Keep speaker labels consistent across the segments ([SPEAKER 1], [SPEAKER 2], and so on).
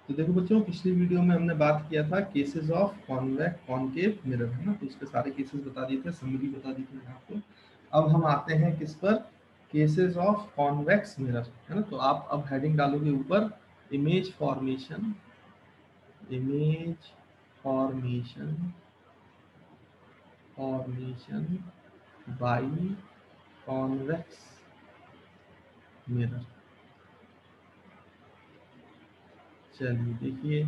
[SPEAKER 1] तो देखो बच्चों, पिछली वीडियो में हमने बात किया था केसेस ऑफ कॉनकेव मिरर, है ना। तो उसके सारे केसेस बता दिए थे, समरी बता दी थी आपको। अब हम आते हैं किस पर, केसेस ऑफ कॉन्वेक्स मिरर, है ना। तो आप अब हेडिंग डालोगे ऊपर, image formation, image formation, formation by convex mirror. चलिए देखिए,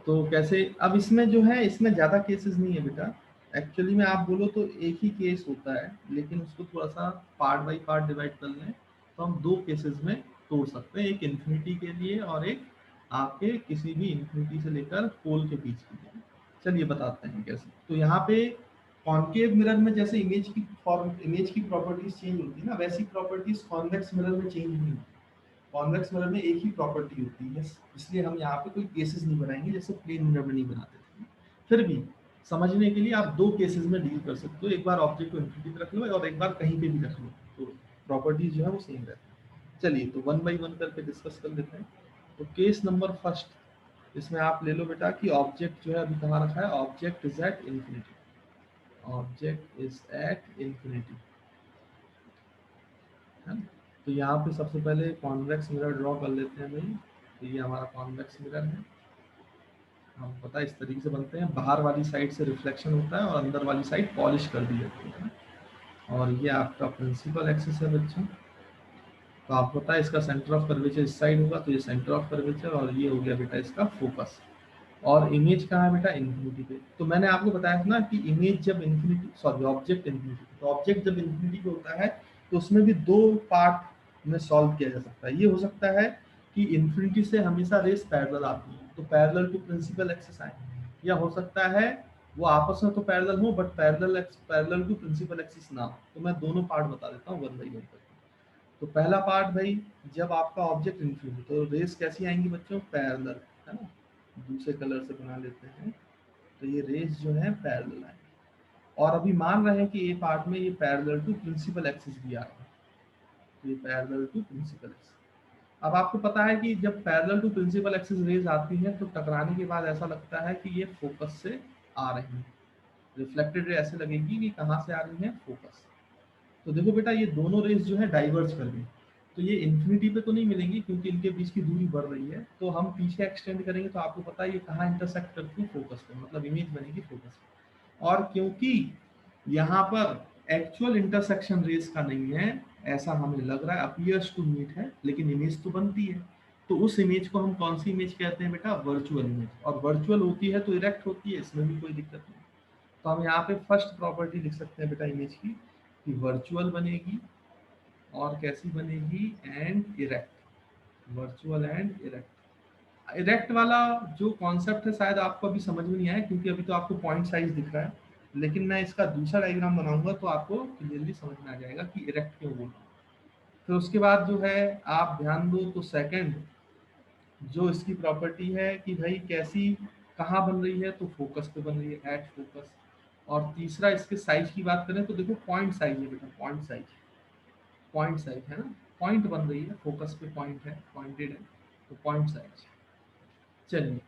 [SPEAKER 1] तो कैसे, अब इसमें जो है, इसमें ज़्यादा केसेस नहीं है बेटा। एक्चुअली में आप बोलो तो एक ही केस होता है, लेकिन उसको थोड़ा सा पार्ट बाई पार्ट डिवाइड कर लें तो हम दो केसेस में तोड़ सकते हैं, एक इन्फिनिटी के लिए और एक आपके किसी भी इन्फिनिटी से लेकर पोल के बीच के लिए। चलिए बताते हैं कैसे। तो यहाँ पे कॉन्केव मिरर में जैसे इमेज की प्रॉपर्टीज चेंज होती है ना, वैसी प्रॉपर्टीज कॉन्वेक्स मिरर में चेंज नहीं होती। कॉन्वेक्स मिरर में एक ही प्रॉपर्टी होती है, इसलिए हम यहाँ पे कोई केसेस नहीं बनाएंगे जैसे प्लेन मिरर में नहीं बनाते थे। फिर भी समझने के लिए आप दो केसेस में डील कर सकते हो, एक बार ऑब्जेक्ट को इन्फिनिटी पे रख लो और एक बार कहीं पे भी रख लो, तो प्रॉपर्टीज जो है वो सेम रहती है। चलिए तो वन बाई वन करके डिस्कस कर लेते हैं। तो केस नंबर फर्स्ट, इसमें आप ले लो बेटा कि ऑब्जेक्ट जो है अभी कहाँ रखा है, object is at infinity, object is at infinity, है ना। तो यहाँ पे सबसे पहले कॉन्वेक्स मिरर ड्रॉ कर लेते हैं भाई। तो ये हमारा कॉन्वेक्स मिरर है, हम पता है इस तरीके से बनते हैं, बाहर वाली साइड से रिफ्लेक्शन होता है और अंदर वाली साइड पॉलिश कर दी जाती है। और ये आपका प्रिंसिपल एक्सिस है बच्चों। तो आपको पता है इसका सेंटर ऑफ कर्वेचर इस साइड होगा, तो ये सेंटर ऑफ कर्वेचर, और ये हो गया बेटा इसका फोकस। और इमेज कहाँ है बेटा, इन्फिनिटी पे। तो मैंने आपको बताया था ना कि इमेज जब इन्फिनिटी, सॉरी ऑब्जेक्ट इन्फिनिटी, तो ऑब्जेक्ट जब इन्फिनिटी पे होता है तो उसमें भी दो पार्ट में सॉल्व किया जा सकता है। ये हो सकता है कि इन्फिनिटी से हमेशा रेस पैरेलल आती है, तो पैरेलल टू प्रिंसिपल एक्सिस आए, या हो सकता है वो आपस में तो पैरेलल हो but parallel to principal axis ना हो। तो मैं दोनों पार्ट बता देता हूँ वन बाई वन करके। तो पहला पार्ट भाई, जब आपका ऑब्जेक्ट इन्फिनिटी, तो रेस कैसी आएंगी बच्चों, पैरेलल, है ना। दूसरे कलर से बना लेते हैं, तो ये रेस जो है पैरेलल आएंगी। और अभी मान रहे हैं कि ए पार्ट में ये पैरेलल टू प्रिंसिपल एक्सिस भी आ रहा है, तो ये पैरेलल टू प्रिंसिपल एक्सिस। अब आपको पता है कि जब parallel to principal axis rays आती है तो टकराने के बाद ऐसा लगता है कि ये फोकस से आ रही है, रिफ्लेक्टेड रे ऐसे लगेगी कि कहाँ से आ रही है, फोकस। तो देखो बेटा, ये दोनों रेस जो है डाइवर्ज कर गई, तो ये इन्फिनिटी पे तो नहीं मिलेंगी क्योंकि इनके बीच की दूरी बढ़ रही है। तो हम पीछे एक्सटेंड करेंगे तो आपको पता है ये कहाँ इंटरसेक्ट करती है, फोकस पे, मतलब इमेज बनेगी फोकस पे। और क्योंकि यहाँ पर एक्चुअल इंटरसेक्शन रेस का नहीं है, ऐसा हमें लग रहा है, अपीयर्स टू मीट है, लेकिन इमेज तो बनती है। तो उस इमेज को हम कौन सी इमेज कहते हैं बेटा, वर्चुअल इमेज। और वर्चुअल होती है तो इरेक्ट होती है, इसमें भी कोई दिक्कत नहीं। तो हम यहाँ पे फर्स्ट प्रॉपर्टी लिख सकते हैं बेटा इमेज की, कि वर्चुअल बनेगी, और कैसी बनेगी, and erect, virtual and erect. Erect वाला जो कॉन्सेप्ट है शायद आपको अभी समझ में नहीं आया, क्योंकि अभी तो आपको पॉइंट साइज दिख रहा है, लेकिन मैं इसका दूसरा डायग्राम बनाऊंगा तो आपको क्लियरली समझ में आ जाएगा कि इरेक्ट क्यों बोल रहा हूँ। फिर उसके बाद जो है आप ध्यान दो, तो सेकंड जो इसकी प्रॉपर्टी है कि भाई कैसी, कहाँ बन रही है, तो फोकस पे बन रही है, एट फोकस। और तीसरा इसके साइज की बात करें तो देखो पॉइंट साइज है बेटा, पॉइंट साइज, पॉइंट साइज है ना, पॉइंट बन रही है, फोकस पे पॉइंट है, पॉइंटेड है, तो पॉइंट साइज। चलिए,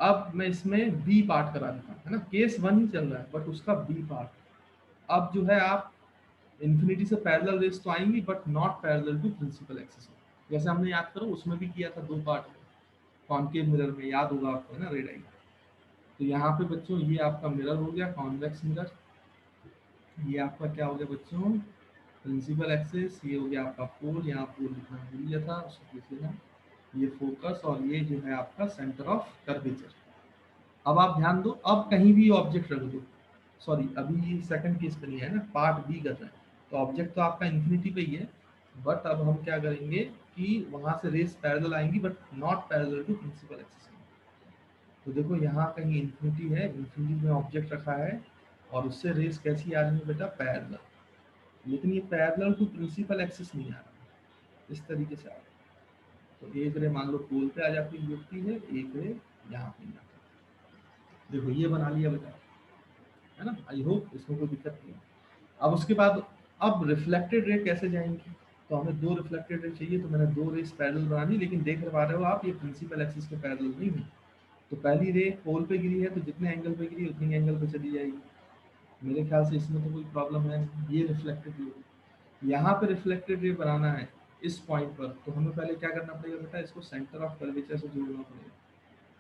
[SPEAKER 1] अब मैं इसमें बी पार्ट करा देता हूँ, है ना। केस वन ही चल रहा है बट उसका बी पार्ट। अब जो है आप इन्फिनिटी से पैरेलल रेस तो आएंगी but not parallel to principal axis. जैसे हमने याद करो उसमें भी किया था दो पार्ट कॉन्केव मिरर में, याद होगा आपको, है ना, रेड आई। तो यहाँ पे बच्चों ये आपका मिरर हो गया, कॉन्वेक्स मिरर। ये आपका क्या हो गया बच्चों, प्रिंसिपल एक्सिस। ये हो गया आपका पोल, यहाँ पोल लिखना भूल गया था, उसको लिख लेना। ये फोकस, और ये जो है आपका सेंटर ऑफ कर्वेचर। अब आप ध्यान दो, अब कहीं भी ऑब्जेक्ट रख दो, सॉरी अभी ये सेकंड केस पे नहीं है ना, पार्ट बी कर रहे हैं। तो ऑब्जेक्ट तो आपका इन्फिनिटी पे ही है, बट अब हम क्या करेंगे कि वहां से रेस पैरेलल आएंगी but not parallel to principal axis. तो देखो यहाँ कहीं इन्फिनिटी है, इन्फिनिटी में ऑब्जेक्ट रखा है, और उससे रेस कैसी आ रही है बेटा, पैरेलल। लेकिन ये पैरेलल टू प्रिंसिपल एक्सिस नहीं आ रहा, इस तरीके से आ रहा है। तो एक रे मान लो पोल पे आ जाती है, एक रे यहाँ पे जाती है। देखो ये बना लिया बेटा, है ना। आई होप इसमें कोई दिक्कत नहीं है। अब उसके बाद अब रिफ्लेक्टेड रे कैसे जाएंगी, तो हमें 2 रिफ्लेक्टेड रे चाहिए, तो मैंने 2 रेस पैरेलल बना दी, लेकिन देख पा रहे हो आप ये प्रिंसिपल एक्सिस के पैरेलल नहीं है। तो पहली रे पोल पे गिरी है, तो जितने एंगल पे गिरी उतनी एंगल पे चली जाएगी। मेरे ख्याल से इसमें तो कोई प्रॉब्लम है नहीं। ये रिफ्लेक्टेड रे, यहाँ पे रिफ्लेक्टेड रे बनाना है इस पॉइंट पर, तो हमें पहले क्या करना पड़ेगा बेटा, इसको सेंटर ऑफ कर्वेचर से जोड़ना पड़ेगा।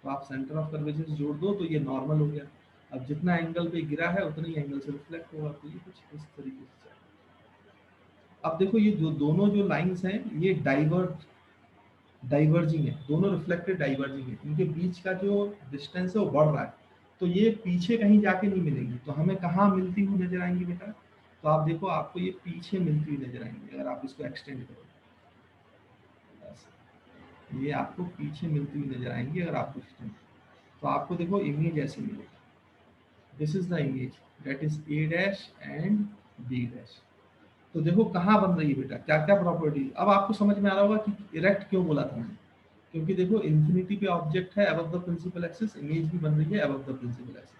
[SPEAKER 1] तो आप सेंटर ऑफ कर्वेचर से जोड़ दो तो ये नॉर्मल हो गया। अब जितना एंगल पे गिरा है उतनी एंगल से रिफ्लेक्ट होगा, तो ये कुछ इस तरीके से चलेगा। अब देखो ये जो दोनों जो लाइंस हैं ये डाइवर्जिंग है, दोनों रिफ्लेक्टेड डाइवर्जिंग है, इनके बीच का जो डिस्टेंस है वो बढ़ रहा है। तो ये पीछे कहीं जाके नहीं मिलेंगी, तो हमें कहाँ मिलती हुई नजर आएंगी बेटा, तो आप देखो आपको ये पीछे मिलती हुई नजर आएंगी अगर आप इसको एक्सटेंड करो। ये आपको पीछे मिलती हुई नजर आएंगी अगर आप एक्सटेंड, तो आपको देखो इमेज ऐसे मिलेगी। This is the image that is A dash and B dash. तो देखो कहाँ बन रही है बेटा, क्या क्या प्रॉपर्टी। अब आपको समझ में आ रहा होगा कि इरेक्ट क्यों बोला था मैंने, क्योंकि देखो इन्फिनिटी पे ऑब्जेक्ट है above the principal axis, image भी बन रही है अबव द प्रिंसिपल एक्सिस,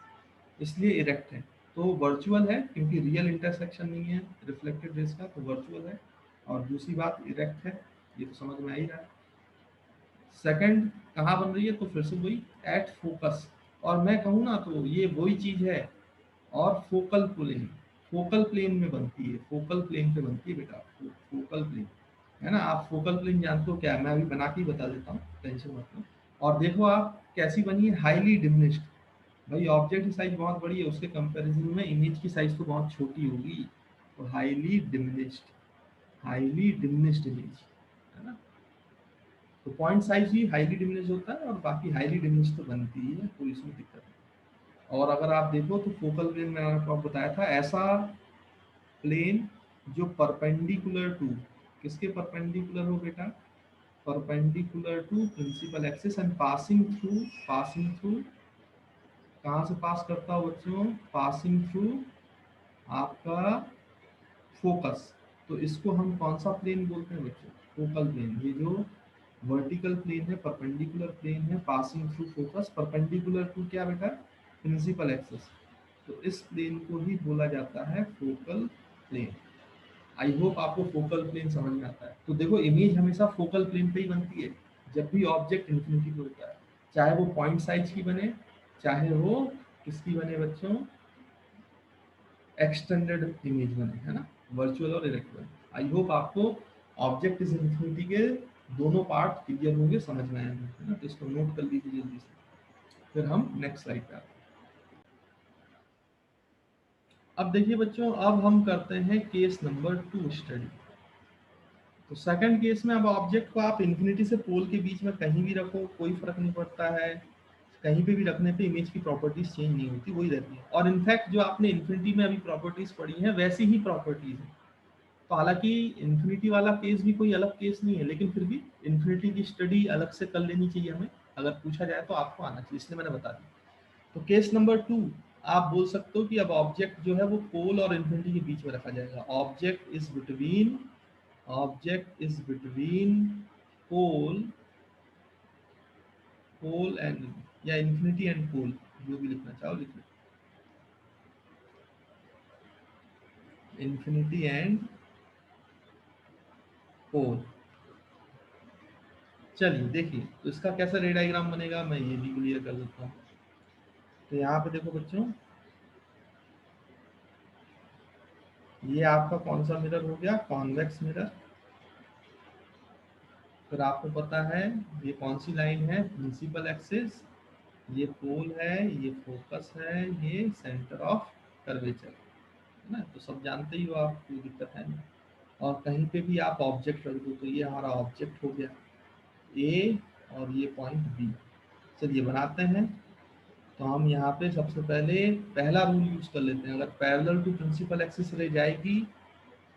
[SPEAKER 1] इसलिए इरेक्ट है। तो वर्चुअल है क्योंकि रियल इंटरसेक्शन नहीं है रिफ्लेक्टेड रेस का, तो वर्चुअल है। और दूसरी बात इरेक्ट है, ये तो समझ में आ ही रहा है। सेकंड कहाँ बन रही है, तो फिर से वही एट फोकस। और मैं कहूँ ना तो ये वही चीज है, और फोकल प्लेन में बनती है, फोकल प्लेन पे बनती है बेटा, फोकल प्लेन है ना। आप फोकल प्लेन जानते हो क्या है, मैं अभी बना के ही बता देता हूँ, टेंशन मत लो। और देखो आप कैसी बनी है, हाईली डिमिनिश्ड। भाई ऑब्जेक्ट की साइज बहुत बड़ी है, उसके कंपैरिजन में इमेज की साइज तो बहुत छोटी होगी, तो हाईली डिमिनिश्ड इमेज है ना। तो पॉइंट साइज ही हाईली डिमिनिश्ड होता है, और बाकी हाईली डिमिनिश्ड तो बनती ही है, कोई इसमें दिक्कत नहीं। और अगर आप देखो तो फोकल प्लेन में आपको बताया था ऐसा प्लेन जो परपेंडिकुलर टू, किसके परपेंडिकुलर हो बेटा, perpendicular to principal axis and passing through कहाँ से पास करता हो बच्चों, पासिंग थ्रू आपका फोकस। तो इसको हम कौन सा प्लेन बोलते हैं बच्चों, फोकल प्लेन। ये जो वर्टिकल प्लेन है, परपेंडिकुलर प्लेन है, passing through focus, perpendicular to क्या बेटा, प्रिंसिपल एक्सिस। तो इस प्लेन को ही बोला जाता है फोकल प्लेन। आई होप आपको फोकल प्लेन समझ में आता है। तो देखो इमेज हमेशा फोकल प्लेन पे ही बनती है जब भी ऑब्जेक्ट इन्फिनिटी पे होता है, चाहे वो पॉइंट साइज की बने, चाहे वो किसकी बने बच्चों, एक्सटेंडेड इमेज बने, है ना, वर्चुअल और इरेक्ट। आई होप आपको ऑब्जेक्ट इज इन्फिनिटी के दोनों पार्ट क्लियर होंगे, समझ में आएंगे, है ना। तो इसको नोट कर लीजिए जल्दी से, फिर हम नेक्स्ट स्लाइड पे आते हैं। अब देखिए बच्चों, अब हम करते हैं केस नंबर 2 स्टडी। तो सेकंड केस में अब ऑब्जेक्ट को आप इन्फिनिटी से पोल के बीच में कहीं भी रखो, कोई फर्क नहीं पड़ता है, कहीं पे भी रखने पे इमेज की प्रॉपर्टीज चेंज नहीं होती, वही रहती है। और इनफैक्ट जो आपने इन्फिनिटी में अभी प्रॉपर्टीज पढ़ी हैं वैसी ही प्रॉपर्टीज हैं। तो हालांकि इन्फिनिटी वाला केस भी कोई अलग केस नहीं है, लेकिन फिर भी इन्फिनिटी की स्टडी अलग से कर लेनी चाहिए हमें, अगर पूछा जाए तो आपको आना चाहिए, इसलिए मैंने बता दी। तो केस नंबर 2 आप बोल सकते हो कि अब ऑब्जेक्ट जो है वो पोल और इन्फिनिटी के बीच में रखा जाएगा। Object is between pole and, या इन्फिनिटी एंड पोल, जो भी लिखना चाहो लिख लो, इन्फिनिटी एंड पोल। चलिए देखिए तो इसका कैसा रे डायग्राम बनेगा, मैं ये भी क्लियर कर देता हूँ। तो यहाँ पे देखो बच्चों, ये आपका कौन सा मिरर हो गया, कॉन्वेक्स मिरर। फिर आपको पता है ये कौन सी लाइन है, प्रिंसिपल एक्सिस, ये पोल है, ये फोकस है, ये सेंटर ऑफ कर्वेचर, है ना। तो सब जानते ही हो आप, कोई दिक्कत है नहीं। और कहीं पे भी आप ऑब्जेक्ट रख दो, तो ये हमारा ऑब्जेक्ट हो गया ए, और ये पॉइंट बी। चलिए बनाते हैं। तो हम यहाँ पे सबसे पहले पहला रूल यूज कर लेते हैं। अगर पैरेलल टू प्रिंसिपल एक्सिस रे जाएगी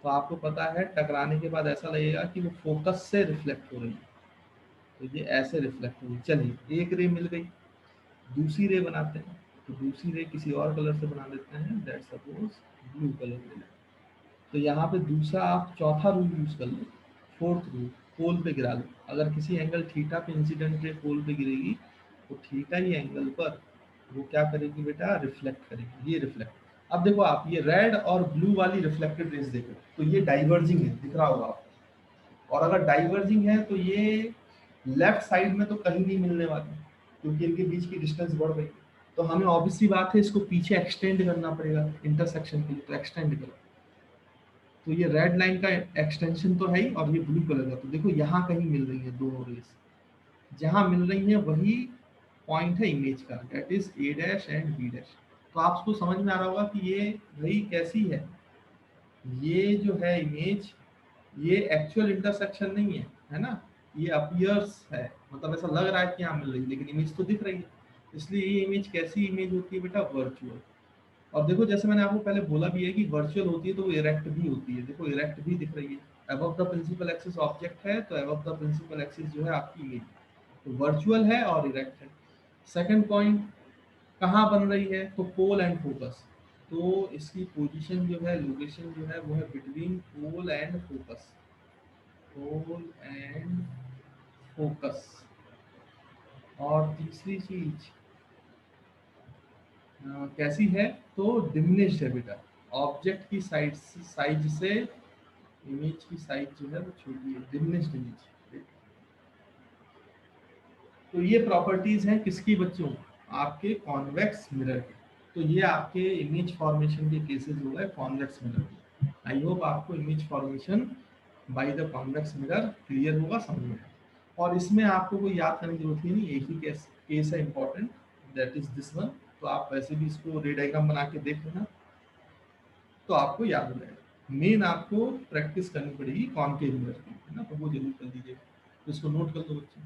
[SPEAKER 1] तो आपको पता है टकराने के बाद ऐसा लगेगा कि वो फोकस से रिफ्लेक्ट हो रही है, तो ये ऐसे रिफ्लेक्ट होगी। चलिए एक रे मिल गई, दूसरी रे बनाते हैं। तो दूसरी रे किसी और कलर से बना लेते हैं, दैट सपोज ब्लू कलर ले लेते हैं। तो यहाँ पे दूसरा आप चौथा रूल यूज कर लो, फोर्थ रूल, पोल पे गिरा लो। अगर किसी एंगल थीटा पे इंसिडेंट रे पोल पे गिरेगी तो थीटा ही एंगल पर वो क्या करेगी बेटा, रिफ्लेक्ट करेगी, ये रिफ्लेक्ट। अब देखो आप ये रेड और ब्लू वाली रिफ्लेक्टेड रेस देखो, तो ये डाइवर्जिंग है, दिख रहा होगा आपको, और अगर डाइवर्जिंग है तो ये लेफ्ट साइड में तो कहीं नहीं मिलने वाले, क्योंकि इनके बीच की डिस्टेंस बढ़ रही है। तो हमें ऑब्वियसली बात है इसको पीछे एक्सटेंड करना पड़ेगा इंटरसेक्शन के लिए, तो एक्सटेंड करो। तो ये रेड लाइन का एक्सटेंशन तो है ही, और ये ब्लू कलर का, तो देखो यहाँ कहीं मिल रही है दोनों रेस, जहाँ मिल रही है वही पॉइंट है इमेज का, that is A dash and B dash. तो आपको समझ में आ रहा होगा कि ये रही कैसी है, ये जो है इमेज, ये एक्चुअल इंटरसेक्शन नहीं है ना, ये अपीयर्स है, मतलब ऐसा लग रहा है कि यहाँ मिल रही है, लेकिन इमेज तो दिख रही है। इसलिए ये इमेज कैसी इमेज होती है बेटा, वर्चुअल। और देखो जैसे मैंने आपको पहले बोला भी है कि वर्चुअल होती है तो वो इरेक्ट भी होती है, देखो इरेक्ट भी दिख रही है। Above the principal axis object है, तो अबव द प्रिंसिपल एक्सिस जो है आपकी इमेज, तो वर्चुअल है और इरेक्ट है। सेकंड पॉइंट, कहाँ बन रही है, तो पोल एंड फोकस। तो इसकी पोजीशन जो है, लोकेशन जो है वो है between pole and focus, pole and focus. और तीसरी चीज कैसी है, तो डिमिनिश्ड है बेटा, ऑब्जेक्ट की साइज से इमेज की साइज जो है वो छोटी है, डिमिनिश्ड इमेज। तो ये प्रॉपर्टीज हैं किसकी बच्चों, आपके कॉन्वेक्स मिरर की। तो ये आपके इमेज फॉर्मेशन के केसेस हो गए कॉन्वेक्स मिरर। आई होप आपको image formation by the convex mirror clear होगा, समझ में। और इसमें आपको कोई याद करने की जरूरत ही नहीं, एक ही केस है important, that is this one. तो आप वैसे भी इसको रे डायग्राम बना के देख लेना, तो आपको याद हो जाएगा। मेन आपको प्रैक्टिस करनी पड़ेगी कॉनकेव मिरर की, है ना, तो वो जरूर कर दीजिएगा, तो इसको नोट कर लो बच्चे।